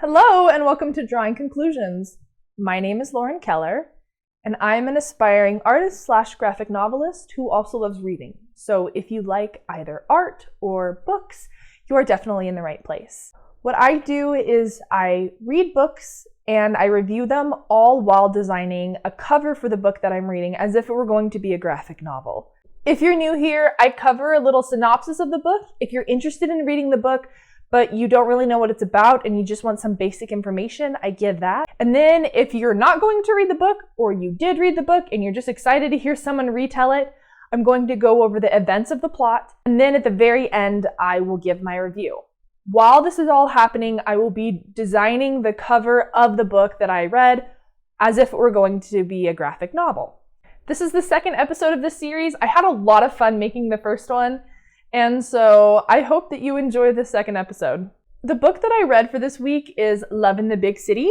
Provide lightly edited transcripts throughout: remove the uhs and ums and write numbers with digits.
Hello and welcome to Drawing Conclusions. My name is Lauren Keller and I'm an aspiring artist / graphic novelist who also loves reading. So if you like either art or books, you are definitely in the right place. What I do is I read books and I review them all while designing a cover for the book that I'm reading as if it were going to be a graphic novel. If you're new here, I cover a little synopsis of the book. If you're interested in reading the book, but you don't really know what it's about and you just want some basic information, I give that. And then if you're not going to read the book, or you did read the book and you're just excited to hear someone retell it, I'm going to go over the events of the plot. And then at the very end, I will give my review. While this is all happening, I will be designing the cover of the book that I read as if it were going to be a graphic novel. This is the second episode of this series. I had a lot of fun making the first one. And so I hope that you enjoy the second episode. The book that I read for this week is Love in the Big City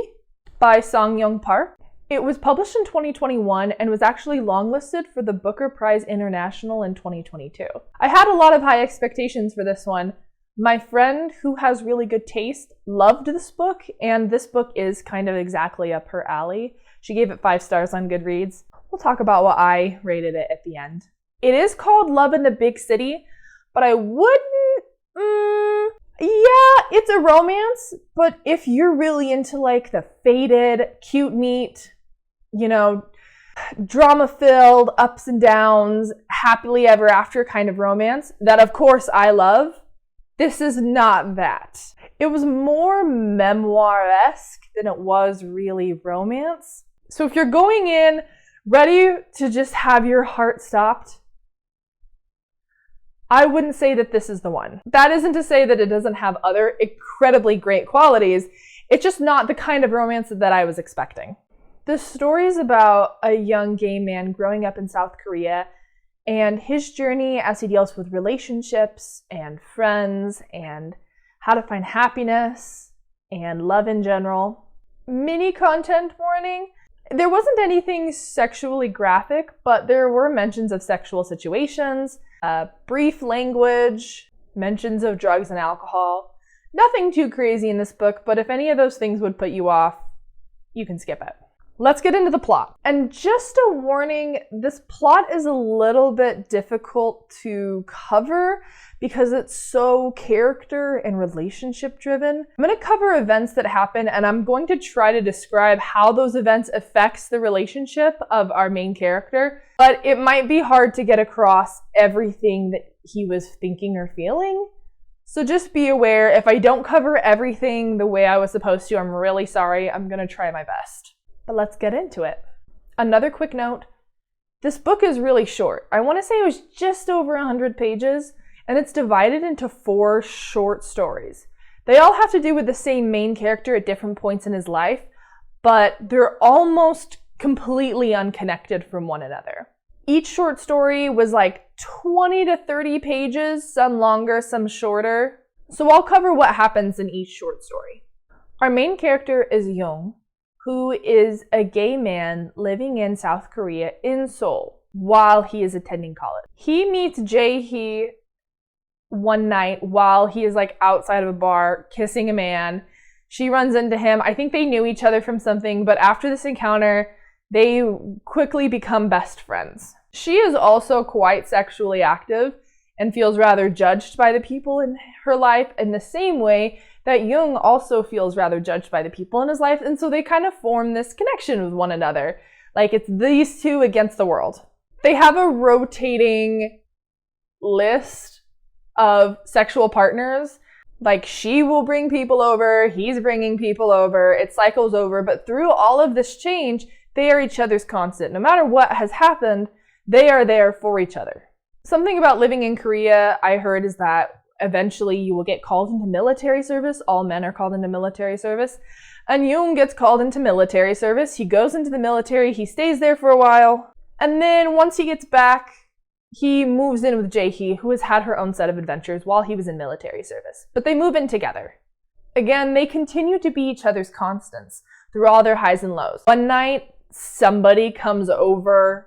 by Song-Young Park. It was published in 2021 and was actually longlisted for the Booker Prize International in 2022. I had a lot of high expectations for this one. My friend, who has really good taste, loved this book, and this book is kind of exactly up her alley. She gave it 5 stars on Goodreads. We'll talk about what I rated it at the end. It is called Love in the Big City, but I wouldn't, it's a romance, but if you're really into like the faded, cute, neat, drama-filled, ups and downs, happily ever after kind of romance, that of course I love, this is not that. It was more memoir-esque than it was really romance. So if you're going in ready to just have your heart stopped, I wouldn't say that this is the one. That isn't to say that it doesn't have other incredibly great qualities. It's just not the kind of romance that I was expecting. The story is about a young gay man growing up in South Korea and his journey as he deals with relationships and friends and how to find happiness and love in general. Mini content warning. There wasn't anything sexually graphic, but there were mentions of sexual situations, brief language, mentions of drugs and alcohol. Nothing too crazy in this book, but if any of those things would put you off, you can skip it. Let's get into the plot. And just a warning, this plot is a little bit difficult to cover because it's so character and relationship driven. I'm going to cover events that happen and I'm going to try to describe how those events affects the relationship of our main character, but it might be hard to get across everything that he was thinking or feeling. So just be aware, if I don't cover everything the way I was supposed to, I'm really sorry. I'm going to try my best. But let's get into it. Another quick note, this book is really short. I want to say it was just over 100 pages, and it's divided into 4 short stories. They all have to do with the same main character at different points in his life, but they're almost completely unconnected from one another. Each short story was like 20 to 30 pages, some longer, some shorter. So I'll cover what happens in each short story. Our main character is Young, who is a gay man living in South Korea in Seoul while he is attending college. He meets Jae-hee one night while he is like outside of a bar kissing a man. She runs into him. I think they knew each other from something, but after this encounter, they quickly become best friends. She is also quite sexually active and feels rather judged by the people in her life in the same way that Jung also feels rather judged by the people in his life, and so they kind of form this connection with one another. Like it's these two against the world. They have a rotating list of sexual partners. Like she will bring people over, he's bringing people over, it cycles over, but through all of this change, they are each other's constant. No matter what has happened, they are there for each other. Something about living in Korea I heard is that eventually you will get called into military service. All men are called into military service. And Jung gets called into military service. He goes into the military. He stays there for a while. And then once he gets back, he moves in with Jae-hee, who has had her own set of adventures while he was in military service. But they move in together. Again, they continue to be each other's constants through all their highs and lows. One night, somebody comes over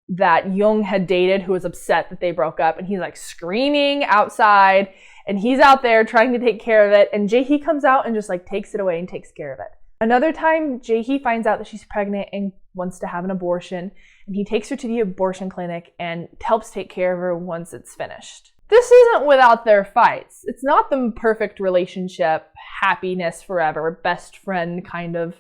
that Jung had dated who was upset that they broke up, and he's like screaming outside and he's out there trying to take care of it, and Jae-hee comes out and just like takes it away and takes care of it. Another time, Jae-hee finds out that she's pregnant and wants to have an abortion, and he takes her to the abortion clinic and helps take care of her once it's finished. This isn't without their fights. It's not the perfect relationship, happiness forever, best friend kind of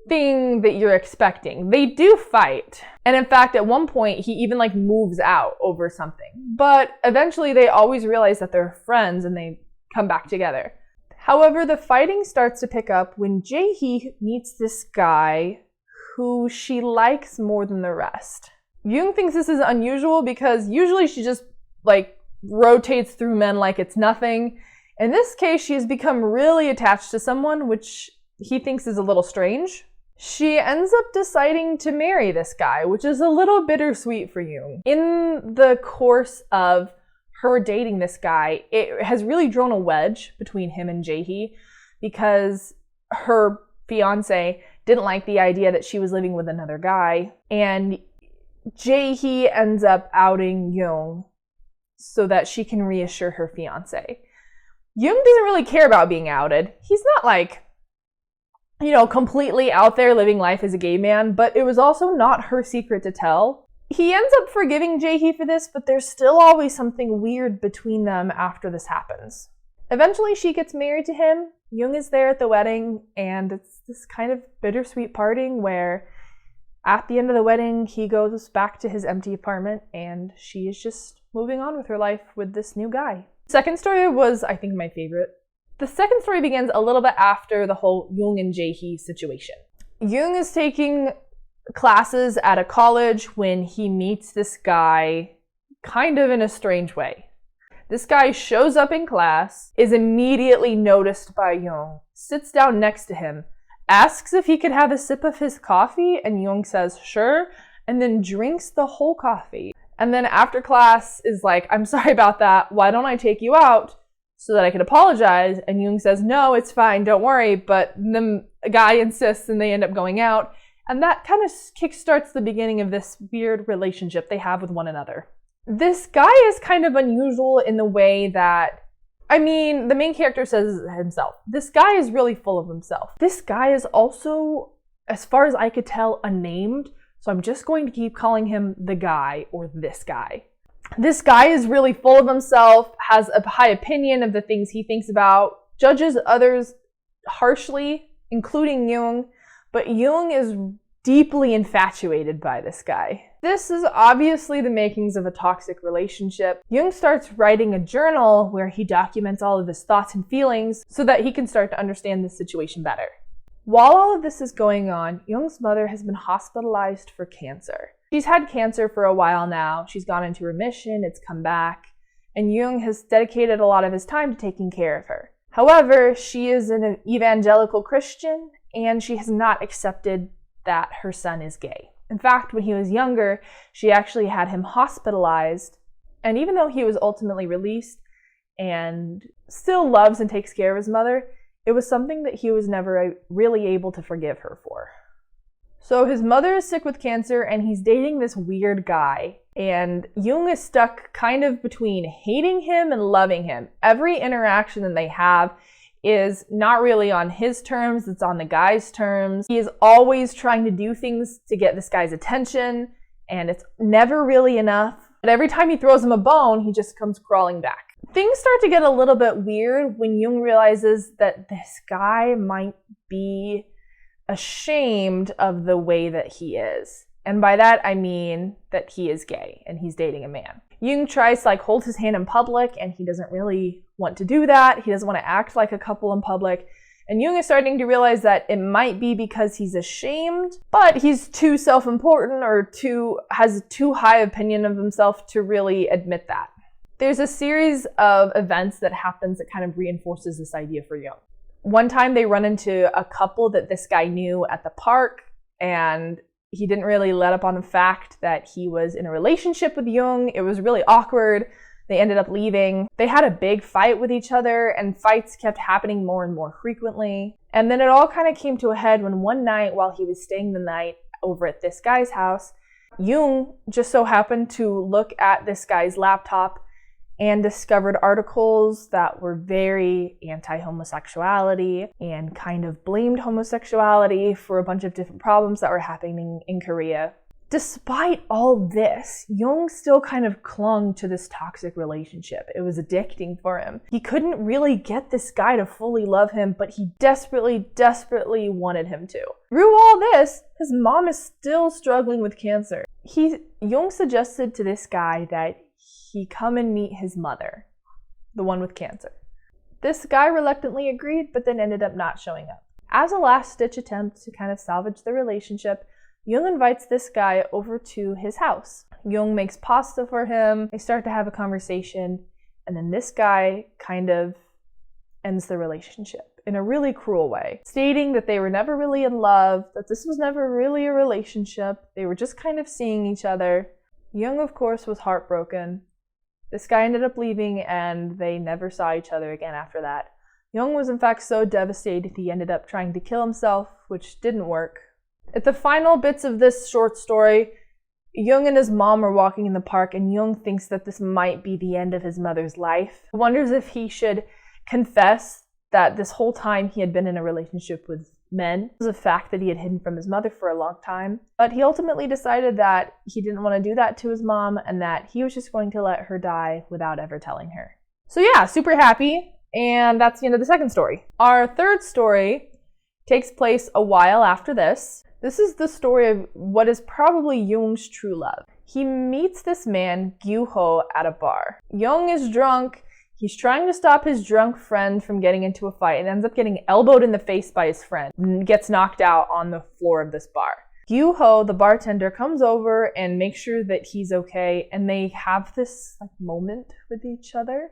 thing that you're expecting. They do fight. And in fact, at one point, he even like moves out over something. But eventually they always realize that they're friends and they come back together. However, the fighting starts to pick up when Jae-hee meets this guy who she likes more than the rest. Yoon thinks this is unusual because usually she just like rotates through men like it's nothing. In this case, she has become really attached to someone, which he thinks is a little strange. She ends up deciding to marry this guy, which is a little bittersweet for Yoon. In the course of her dating this guy, it has really drawn a wedge between him and Jae-hee because her fiance didn't like the idea that she was living with another guy, and Jae-hee ends up outing Yoon so that she can reassure her fiance. Yoon doesn't really care about being outed. He's not like, completely out there living life as a gay man, but it was also not her secret to tell. He ends up forgiving Jae-hee for this, but there's still always something weird between them after this happens. Eventually, she gets married to him. Yoon is there at the wedding, and it's this kind of bittersweet parting where at the end of the wedding, he goes back to his empty apartment, and she is just moving on with her life with this new guy. Second story was, I think, my favorite. The second story begins a little bit after the whole Yoon and Jae-hee situation. Yoon is taking classes at a college when he meets this guy kind of in a strange way. This guy shows up in class, is immediately noticed by Yoon, sits down next to him, asks if he could have a sip of his coffee, and Yoon says sure, and then drinks the whole coffee. And then after class is like, I'm sorry about that, why don't I take you out so that I can apologize? And Yoon says, no, it's fine, don't worry. But the guy insists and they end up going out. And that kind of kickstarts the beginning of this weird relationship they have with one another. This guy is kind of unusual in the way that, the main character says himself, this guy is really full of himself. This guy is also, as far as I could tell, unnamed. So I'm just going to keep calling him the guy or this guy. This guy is really full of himself, has a high opinion of the things he thinks about, judges others harshly, including Yoon, but Yoon is deeply infatuated by this guy. This is obviously the makings of a toxic relationship. Yoon starts writing a journal where he documents all of his thoughts and feelings so that he can start to understand the situation better. While all of this is going on, Yoon's mother has been hospitalized for cancer. She's had cancer for a while now. She's gone into remission, it's come back, and Yoon has dedicated a lot of his time to taking care of her. However, she is an evangelical Christian, and she has not accepted that her son is gay. In fact, when he was younger, she actually had him hospitalized, and even though he was ultimately released and still loves and takes care of his mother, it was something that he was never really able to forgive her for. So his mother is sick with cancer and he's dating this weird guy. And Yoon is stuck kind of between hating him and loving him. Every interaction that they have is not really on his terms, it's on the guy's terms. He is always trying to do things to get this guy's attention, and it's never really enough. But every time he throws him a bone, he just comes crawling back. Things start to get a little bit weird when Yoon realizes that this guy might be ashamed of the way that he is. And by that, I mean that he is gay and he's dating a man. Yoon tries to hold his hand in public, and he doesn't really want to do that. He doesn't want to act like a couple in public. And Yoon is starting to realize that it might be because he's ashamed, but he's too self-important or has too high opinion of himself to really admit that. There's a series of events that happens that kind of reinforces this idea for Yoon. One time they run into a couple that this guy knew at the park, and he didn't really let up on the fact that he was in a relationship with Yoon. It was really awkward. They ended up leaving. They had a big fight with each other, and fights kept happening more and more frequently. And then it all kind of came to a head when one night, while he was staying the night over at this guy's house, Yoon just so happened to look at this guy's laptop and discovered articles that were very anti-homosexuality and kind of blamed homosexuality for a bunch of different problems that were happening in Korea. Despite all this, Jung still kind of clung to this toxic relationship. It was addicting for him. He couldn't really get this guy to fully love him, but he desperately wanted him to. Through all this, his mom is still struggling with cancer. Jung suggested to this guy that he come and meet his mother, the one with cancer. This guy reluctantly agreed, but then ended up not showing up. As a last-ditch attempt to kind of salvage the relationship, Jung invites this guy over to his house. Jung makes pasta for him, they start to have a conversation, and then this guy kind of ends the relationship in a really cruel way, stating that they were never really in love, that this was never really a relationship, they were just kind of seeing each other. Jung, of course, was heartbroken. This guy ended up leaving, and they never saw each other again after that. Jung was in fact so devastated he ended up trying to kill himself, which didn't work. At the final bits of this short story, Jung and his mom are walking in the park, and Jung thinks that this might be the end of his mother's life. He wonders if he should confess that this whole time he had been in a relationship with men. It was a fact that he had hidden from his mother for a long time. But he ultimately decided that he didn't want to do that to his mom, and that he was just going to let her die without ever telling her. So yeah, super happy. And that's the end of the second story. Our third story takes place a while after this. This is the story of what is probably Jung's true love. He meets this man, Gyu-ho, at a bar. Jung is drunk. He's trying to stop his drunk friend from getting into a fight and ends up getting elbowed in the face by his friend and gets knocked out on the floor of this bar. Gyu-ho, the bartender, comes over and makes sure that he's okay, and they have this moment with each other.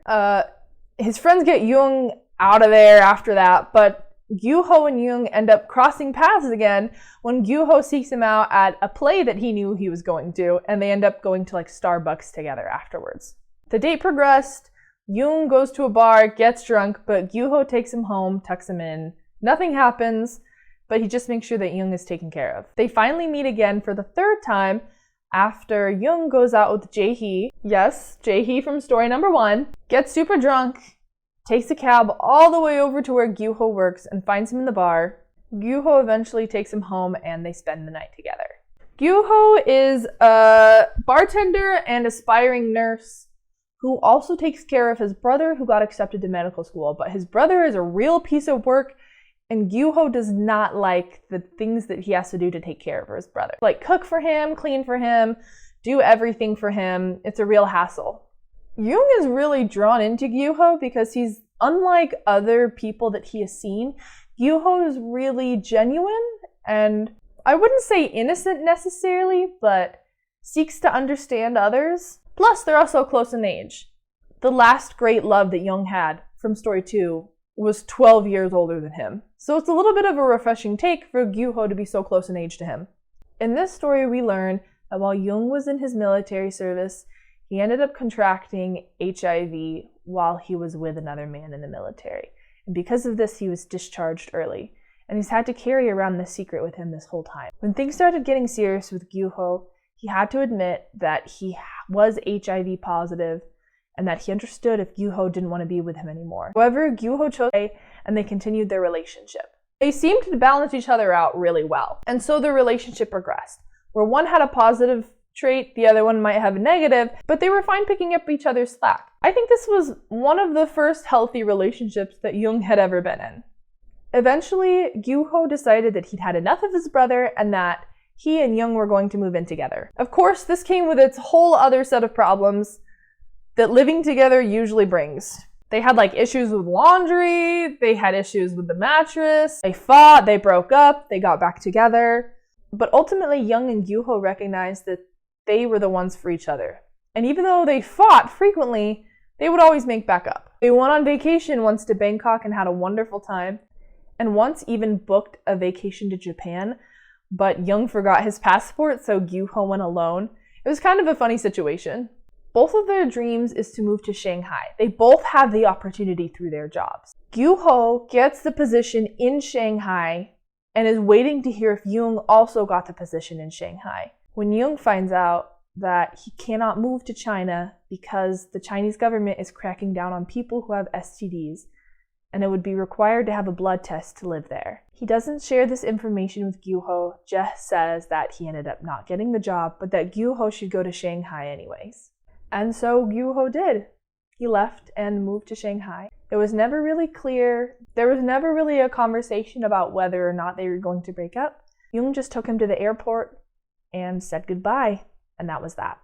His friends get Jung out of there after that, but Gyu-ho and Jung end up crossing paths again when Gyu-ho seeks him out at a play that he knew he was going to, and they end up going to Starbucks together afterwards. The date progressed. Jung goes to a bar, gets drunk, but Gyu-ho takes him home, tucks him in. Nothing happens, but he just makes sure that Jung is taken care of. They finally meet again for the third time after Jung goes out with Jae-hee. Yes, Jae-hee from story number 1. Gets super drunk, takes a cab all the way over to where Gyu-ho works and finds him in the bar. Gyu-ho eventually takes him home and they spend the night together. Gyu-ho is a bartender and aspiring nurse who also takes care of his brother who got accepted to medical school. But his brother is a real piece of work, and Gyu-ho does not like the things that he has to do to take care of his brother. Like cook for him, clean for him, do everything for him. It's a real hassle. Jung is really drawn into Gyu-ho because he's unlike other people that he has seen. Gyu-ho is really genuine and I wouldn't say innocent necessarily, but seeks to understand others. Plus, they're also close in age. The last great love that Jung had from story 2 was 12 years older than him. So it's a little bit of a refreshing take for Gyu-ho to be so close in age to him. In this story, we learn that while Jung was in his military service, he ended up contracting HIV while he was with another man in the military. And because of this, he was discharged early. And he's had to carry around this secret with him this whole time. When things started getting serious with Gyu-ho, he had to admit that he was HIV positive and that he understood if Gyu-ho didn't want to be with him anymore. However, Gyu-ho chose to stay and they continued their relationship. They seemed to balance each other out really well. And so their relationship progressed, where one had a positive trait, the other one might have a negative, but they were fine picking up each other's slack. I think this was one of the first healthy relationships that Jung had ever been in. Eventually, Gyu-ho decided that he'd had enough of his brother and that he and Jung were going to move in together. Of course, this came with its whole other set of problems that living together usually brings. They had issues with laundry, they had issues with the mattress, they fought, they broke up, they got back together. But ultimately, Jung and Gyu-ho recognized that they were the ones for each other. And even though they fought frequently, they would always make back up. They went on vacation once to Bangkok and had a wonderful time, and once even booked a vacation to Japan, but Jung forgot his passport, so Gyu-ho went alone. It was kind of a funny situation. Both of their dreams is to move to Shanghai. They both have the opportunity through their jobs. Gyu-ho gets the position in Shanghai and is waiting to hear if Jung also got the position in Shanghai. When Jung finds out, that he cannot move to China because the Chinese government is cracking down on people who have STDs, and it would be required to have a blood test to live there. He doesn't share this information with Gyuho, just says that he ended up not getting the job, but that Gyuho should go to Shanghai anyways. And so Gyuho did. He left and moved to Shanghai. It was never really clear. There was never really a conversation about whether or not they were going to break up. Jung just took him to the airport and said goodbye, and that was that.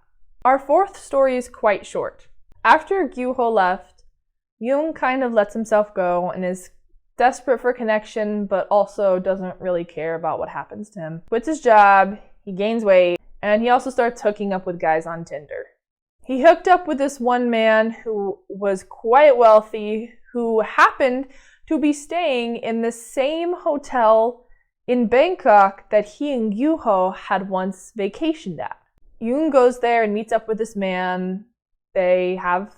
Our fourth story is quite short. After Gyuho left, Jung kind of lets himself go and is desperate for connection, but also doesn't really care about what happens to him. Quits his job, he gains weight, and he also starts hooking up with guys on Tinder. He hooked up with this one man who was quite wealthy, who happened to be staying in the same hotel in Bangkok that he and Gyuho had once vacationed at. Jung goes there and meets up with this man. They have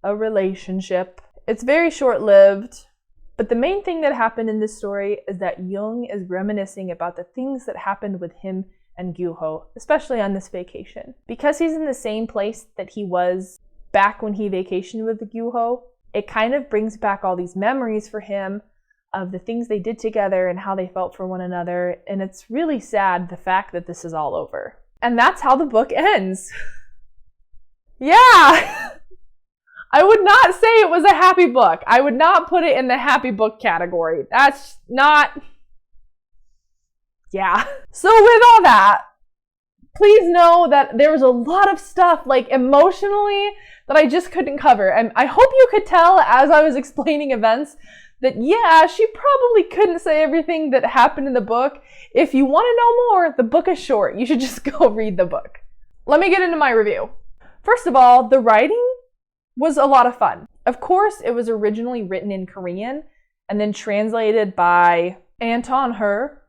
a relationship. It's very short-lived, but the main thing that happened in this story is that Jung is reminiscing about the things that happened with him and Gyuho, especially on this vacation. Because he's in the same place that he was back when he vacationed with Gyuho, it kind of brings back all these memories for him of the things they did together and how they felt for one another, and it's really sad, the fact that this is all over. And that's how the book ends. Yeah! I would not say it was a happy book. I would not put it in the happy book category. That's not... Yeah. So with all that, please know that there was a lot of stuff, like emotionally, that I just couldn't cover. And I hope you could tell as I was explaining events that, yeah, she probably couldn't say everything that happened in the book. If you want to know more, the book is short. You should just go read the book. Let me get into my review. First of all, the writing was a lot of fun. Of course, it was originally written in Korean and then translated by Anton Her.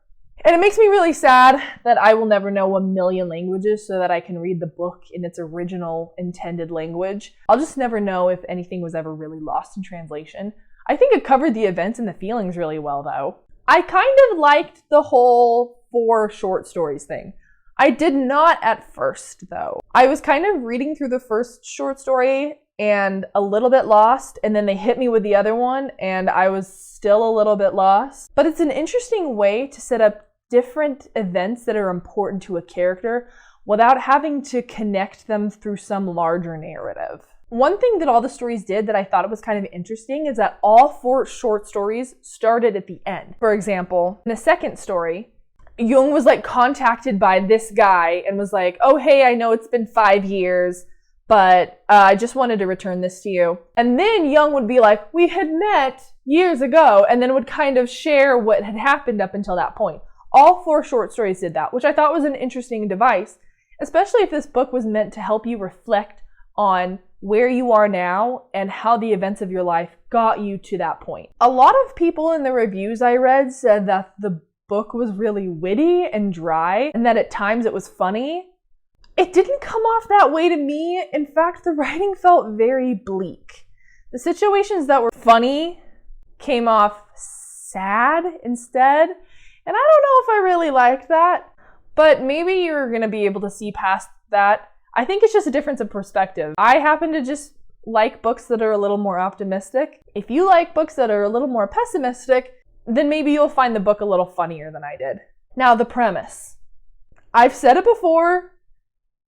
And it makes me really sad that I will never know a million languages so that I can read the book in its original intended language. I'll just never know if anything was ever really lost in translation. I think it covered the events and the feelings really well, though. I kind of liked the whole 4 short stories thing. I did not at first, though. I was kind of reading through the first short story and a little bit lost, and then they hit me with the other one, and I was still a little bit lost. But it's an interesting way to set up different events that are important to a character without having to connect them through some larger narrative. One thing that all the stories did that I thought it was kind of interesting is that all 4 short stories started at the end. For example, in the second story, Jung was like contacted by this guy and was like, oh, hey, I know it's been 5 years, but I just wanted to return this to you. And then Jung would be like, we had met years ago, and then would kind of share what had happened up until that point. All 4 short stories did that, which I thought was an interesting device, especially if this book was meant to help you reflect on where you are now and how the events of your life got you to that point. A lot of people in the reviews I read said that the book was really witty and dry and that at times it was funny. It didn't come off that way to me. In fact, the writing felt very bleak. The situations that were funny came off sad instead. And I don't know if I really liked that, but maybe you're going to be able to see past that. I think it's just a difference of perspective. I happen to just like books that are a little more optimistic. If you like books that are a little more pessimistic, then maybe you'll find the book a little funnier than I did. Now, the premise. I've said it before,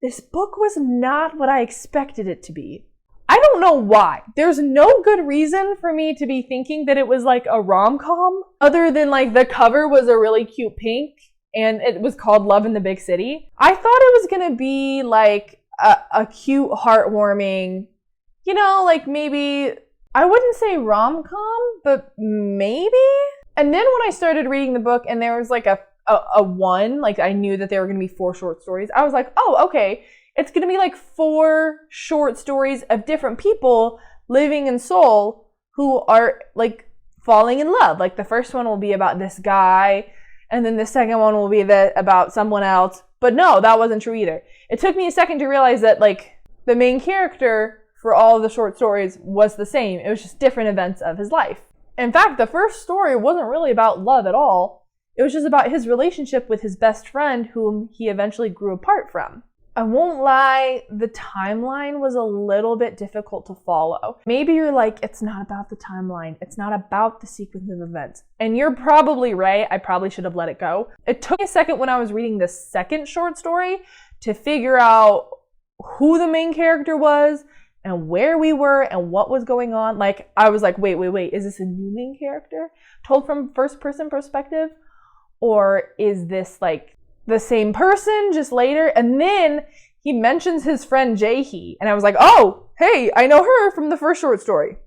this book was not what I expected it to be. I don't know why. There's no good reason for me to be thinking that it was like a rom-com, other than like the cover was a really cute pink and it was called Love in the Big City. I thought it was gonna be like a cute, heartwarming, you know, like maybe, I wouldn't say rom-com, but maybe? And then when I started reading the book and there was like a one, like I knew that there were gonna be 4 short stories, I was like, oh, okay. It's going to be like 4 short stories of different people living in Seoul who are like falling in love. Like the first one will be about this guy, and then the second one will be about someone else. But no, that wasn't true either. It took me a second to realize that like the main character for all of the short stories was the same. It was just different events of his life. In fact, the first story wasn't really about love at all. It was just about his relationship with his best friend whom he eventually grew apart from. I won't lie, the timeline was a little bit difficult to follow. Maybe you're like, it's not about the timeline. It's not about the sequence of events. And you're probably right. I probably should have let it go. It took me a second when I was reading the second short story to figure out who the main character was and where we were and what was going on. Like, I was like, wait, is this a new main character told from first person perspective? Or is this like the same person just later? And then he mentions his friend Jaehee, and I was like, oh, hey, I know her from the first short story.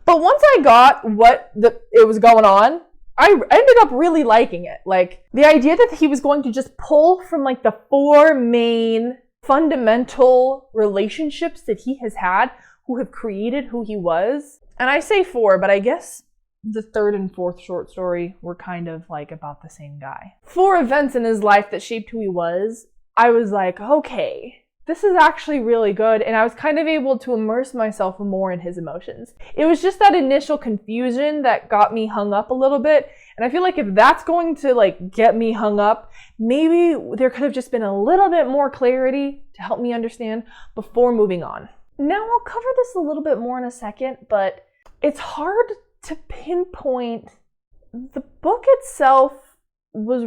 But once I got what it was going on, I ended up really liking it. Like, the idea that he was going to just pull from like the 4 main fundamental relationships that he has had who have created who he was. And I say 4, but I guess the 3rd and 4th short story were kind of like about the same guy. 4 events in his life that shaped who he was. I was like, okay, this is actually really good. And I was kind of able to immerse myself more in his emotions. It was just that initial confusion that got me hung up a little bit. And I feel like if that's going to like get me hung up, maybe there could have just been a little bit more clarity to help me understand before moving on. Now I'll cover this a little bit more in a second, but it's hard to pinpoint. The book itself was,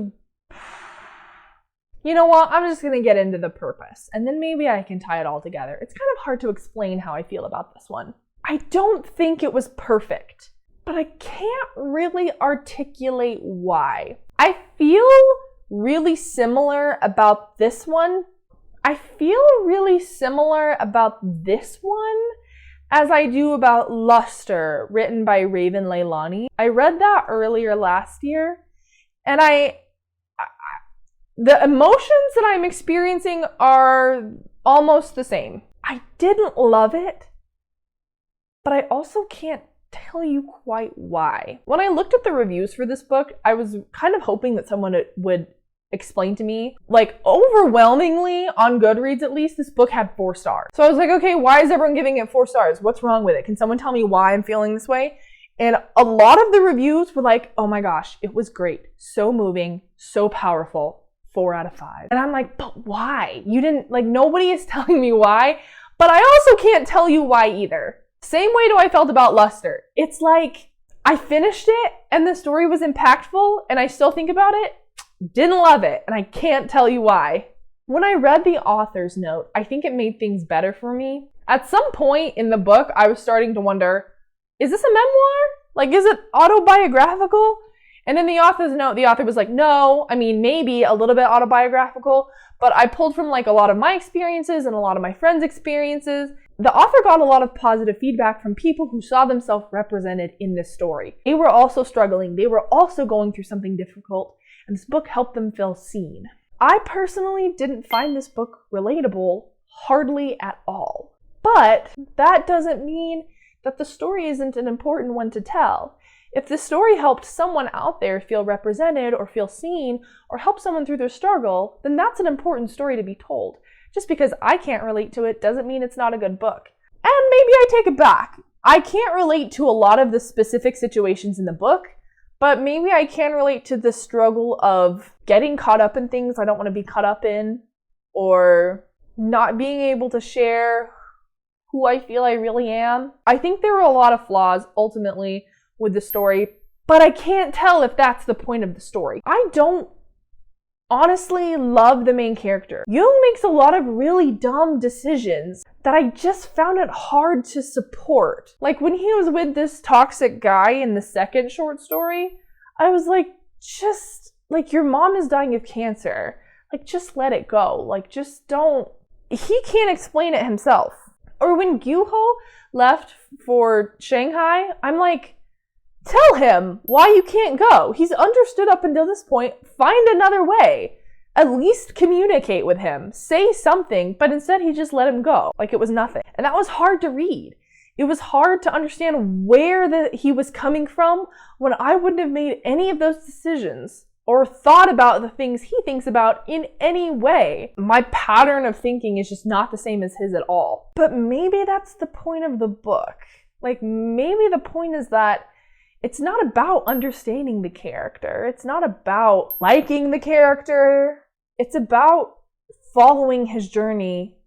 you know what, I'm just gonna get into the purpose and then maybe I can tie it all together. It's kind of hard to explain how I feel about this one. I don't think it was perfect, but I can't really articulate why. I feel really similar about this one. I feel really similar about this one as I do about Luster, written by Raven Leilani. I read that earlier last year, and the emotions that I'm experiencing are almost the same. I didn't love it, but I also can't tell you quite why. When I looked at the reviews for this book, I was kind of hoping that someone would explain to me. Like, overwhelmingly, on Goodreads at least, this book had 4 stars. So I was like, okay, why is everyone giving it 4 stars? What's wrong with it? Can someone tell me why I'm feeling this way? And a lot of the reviews were like, oh my gosh, it was great. So moving, so powerful, 4 out of 5. And I'm like, but why? You didn't, like, nobody is telling me why, but I also can't tell you why either. Same way I felt about Luster. It's like, I finished it and the story was impactful and I still think about it. Didn't love it, and I can't tell you why. When I read the author's note, I think it made things better for me. At some point in the book, I was starting to wonder, is this a memoir? Like, is it autobiographical? And in the author's note, the author was like, no, I mean, maybe a little bit autobiographical, but I pulled from like a lot of my experiences and a lot of my friends' experiences. The author got a lot of positive feedback from people who saw themselves represented in this story. They were also struggling. They were also going through something difficult, and this book helped them feel seen. I personally didn't find this book relatable hardly at all. But that doesn't mean that the story isn't an important one to tell. If the story helped someone out there feel represented or feel seen or help someone through their struggle, then that's an important story to be told. Just because I can't relate to it doesn't mean it's not a good book. And maybe I take it back. I can't relate to a lot of the specific situations in the book, but maybe I can relate to the struggle of getting caught up in things I don't want to be caught up in, or not being able to share who I feel I really am. I think there were a lot of flaws, ultimately, with the story, but I can't tell if that's the point of the story. I don't honestly love the main character. Jung makes a lot of really dumb decisions that I just found it hard to support. Like when he was with this toxic guy in the second short story, I was like, just, like, your mom is dying of cancer. Like, just let it go. Like, just don't. He can't explain it himself. Or when Gyuho left for Shanghai, I'm like, tell him why you can't go. He's understood up until this point. Find another way. At least communicate with him. Say something, but instead he just let him go like it was nothing. And that was hard to read. It was hard to understand where he was coming from when I wouldn't have made any of those decisions or thought about the things he thinks about in any way. My pattern of thinking is just not the same as his at all. But maybe that's the point of the book. Like, maybe the point is that it's not about understanding the character. It's not about liking the character. It's about following his journey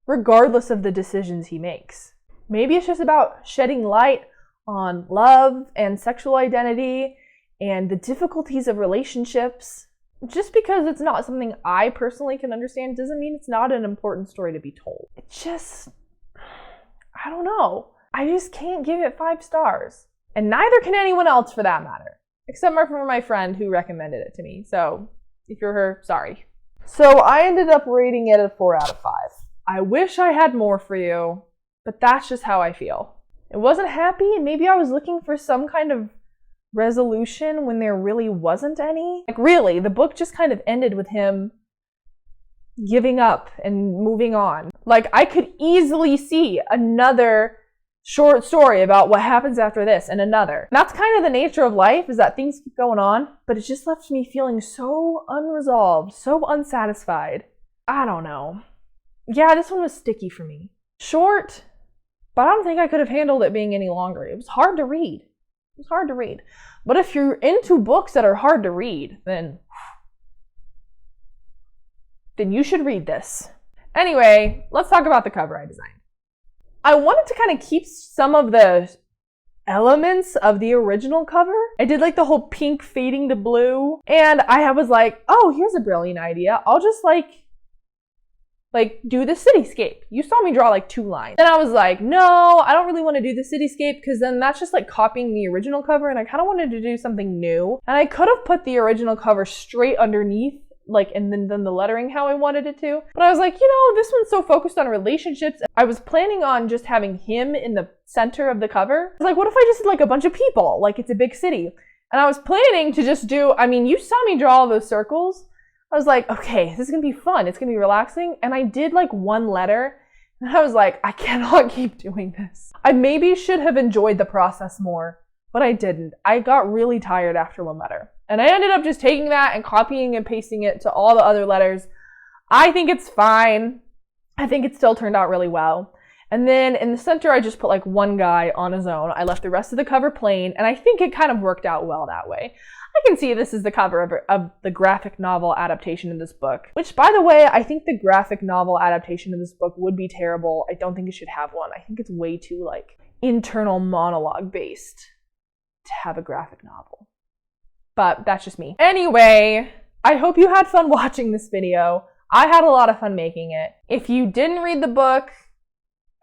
regardless of the decisions he makes. Maybe it's just about shedding light on love and sexual identity and the difficulties of relationships. Just because it's not something I personally can understand doesn't mean it's not an important story to be told. I don't know. I just can't give it 5 stars. And neither can anyone else for that matter. Except for my friend who recommended it to me. So, if you're her, sorry. So, I ended up rating it a 4 out of 5. I wish I had more for you, but that's just how I feel. I wasn't happy, and maybe I was looking for some kind of resolution when there really wasn't any. Like, really, the book just kind of ended with him giving up and moving on. Like, I could easily see another short story about what happens after this and another. And that's kind of the nature of life, is that things keep going on, but it just left me feeling so unresolved, so unsatisfied. I don't know. Yeah, this one was sticky for me. Short, but I don't think I could have handled it being any longer. It was hard to read. But if you're into books that are hard to read, then you should read this. Anyway, let's talk about the cover I designed. I wanted to kind of keep some of the elements of the original cover. I did like the whole pink fading to blue, and I was like, oh, here's a brilliant idea. I'll just like do the cityscape. You saw me draw like 2 lines. Then I was like, no, I don't really want to do the cityscape because then that's just like copying the original cover, and I kind of wanted to do something new. And I could have put the original cover straight underneath, like, and then done the lettering how I wanted it to. But I was like, this one's so focused on relationships. I was planning on just having him in the center of the cover. I was like, what if I just did like a bunch of people? Like, it's a big city. And I was planning to just do, you saw me draw all those circles. I was like, okay, this is gonna be fun. It's gonna be relaxing. And I did like 1 letter. And I was like, I cannot keep doing this. I maybe should have enjoyed the process more, but I didn't. I got really tired after 1 letter. And I ended up just taking that and copying and pasting it to all the other letters. I think it's fine. I think it still turned out really well. And then in the center, I just put like 1 guy on his own. I left the rest of the cover plain, and I think it kind of worked out well that way. I can see this is the cover of the graphic novel adaptation of this book, which, by the way, I think the graphic novel adaptation of this book would be terrible. I don't think it should have one. I think it's way too like internal monologue based to have a graphic novel. But that's just me. Anyway, I hope you had fun watching this video. I had a lot of fun making it. If you didn't read the book,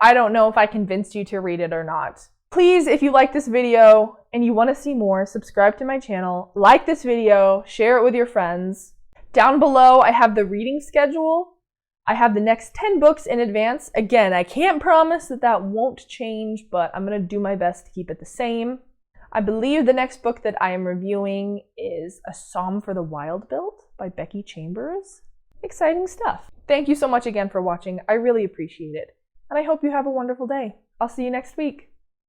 I don't know if I convinced you to read it or not. Please, if you like this video and you want to see more, subscribe to my channel, like this video, share it with your friends. Down below, I have the reading schedule. I have the next 10 books in advance. Again, I can't promise that won't change, but I'm going to do my best to keep it the same. I believe the next book that I am reviewing is A Psalm for the Wild-Built by Becky Chambers. Exciting stuff. Thank you so much again for watching. I really appreciate it. And I hope you have a wonderful day. I'll see you next week.